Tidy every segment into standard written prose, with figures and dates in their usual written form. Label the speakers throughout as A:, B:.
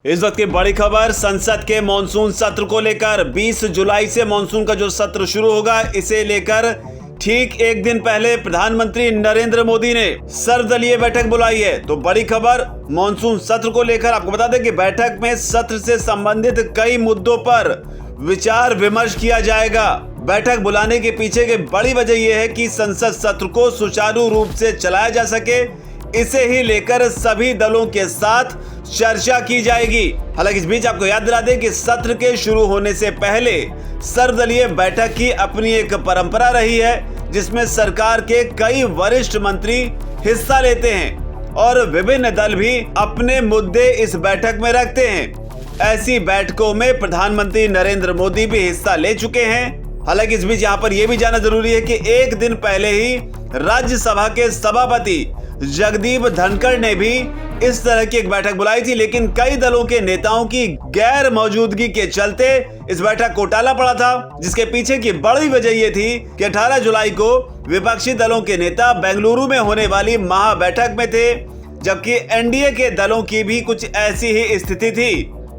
A: इस वक्त की बड़ी खबर संसद के मॉनसून सत्र को लेकर 20 जुलाई से मॉनसून का जो सत्र शुरू होगा, इसे लेकर ठीक एक दिन पहले प्रधानमंत्री नरेंद्र मोदी ने सर्वदलीय बैठक बुलाई है। तो बड़ी खबर मॉनसून सत्र को लेकर आपको बता दें कि बैठक में सत्र से संबंधित कई मुद्दों पर विचार विमर्श किया जाएगा। बैठक बुलाने के पीछे की बड़ी वजह यह है कि संसद सत्र को सुचारू रूप से चलाया जा सके, इसे ही लेकर सभी दलों के साथ चर्चा की जाएगी। हालांकि इस बीच आपको याद दिला दें कि सत्र के शुरू होने से पहले सर्वदलीय बैठक की अपनी एक परंपरा रही है, जिसमें सरकार के कई वरिष्ठ मंत्री हिस्सा लेते हैं और विभिन्न दल भी अपने मुद्दे इस बैठक में रखते हैं। ऐसी बैठकों में प्रधानमंत्री नरेंद्र मोदी भी हिस्सा ले चुके हैं। हालांकि इस बीच यहाँ पर यह भी जानना जरूरी है कि एक दिन पहले ही राज्यसभा के सभापति जगदीप धनखड़ ने भी इस तरह की एक बैठक बुलाई थी, लेकिन कई दलों के नेताओं की गैर मौजूदगी के चलते इस बैठक को टाला पड़ा था, जिसके पीछे की बड़ी वजह यह थी कि 18 जुलाई को विपक्षी दलों के नेता बेंगलुरु में होने वाली महा बैठक में थे, जबकि एनडीए के दलों की भी कुछ ऐसी ही स्थिति थी।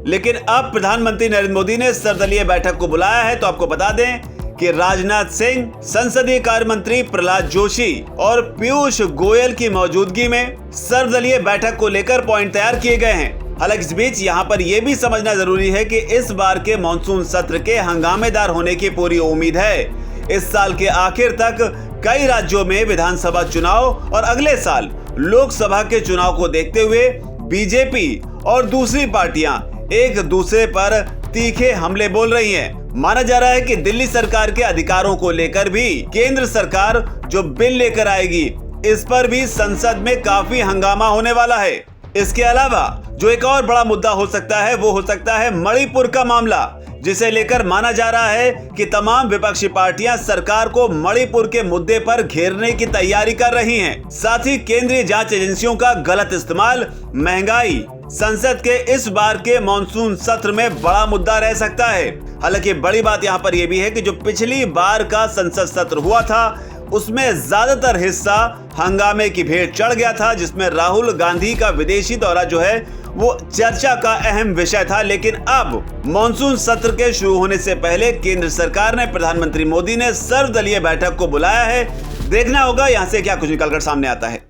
A: लेकिन अब प्रधानमंत्री नरेंद्र मोदी ने सर्वदलीय बैठक को बुलाया है। तो आपको बता दें कि राजनाथ सिंह, संसदीय कार्य मंत्री प्रहलाद जोशी और पीयूष गोयल की मौजूदगी में सर्वदलीय बैठक को लेकर पॉइंट तैयार किए गए हैं। हालांकि इस बीच यहाँ पर यह भी समझना जरूरी है कि इस बार के मॉनसून सत्र के हंगामेदार होने की पूरी उम्मीद है। इस साल के आखिर तक कई राज्यों में विधानसभा चुनाव और अगले साल लोकसभा के चुनाव को देखते हुए बीजेपी और दूसरी पार्टियां एक दूसरे पर तीखे हमले बोल रही हैं। माना जा रहा है कि दिल्ली सरकार के अधिकारों को लेकर भी केंद्र सरकार जो बिल लेकर आएगी, इस पर भी संसद में काफी हंगामा होने वाला है। इसके अलावा जो एक और बड़ा मुद्दा हो सकता है वो हो सकता है मणिपुर का मामला, जिसे लेकर माना जा रहा है कि तमाम विपक्षी पार्टियां सरकार को मणिपुर के मुद्दे पर घेरने की तैयारी कर रही हैं। साथ ही केंद्रीय जांच एजेंसियों का गलत इस्तेमाल, महंगाई संसद के इस बार के मॉनसून सत्र में बड़ा मुद्दा रह सकता है। हालांकि बड़ी बात यहाँ पर यह भी है कि जो पिछली बार का संसद सत्र हुआ था, उसमें ज्यादातर हिस्सा हंगामे की भेंट चढ़ गया था, जिसमें राहुल गांधी का विदेशी दौरा जो है वो चर्चा का अहम विषय था। लेकिन अब मॉनसून सत्र के शुरू होने से पहले केंद्र सरकार ने, प्रधानमंत्री मोदी ने सर्वदलीय बैठक को बुलाया है। देखना होगा यहाँ से क्या कुछ निकलकर सामने आता है।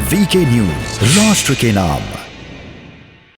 B: वीके न्यूज, राष्ट्र के नाम।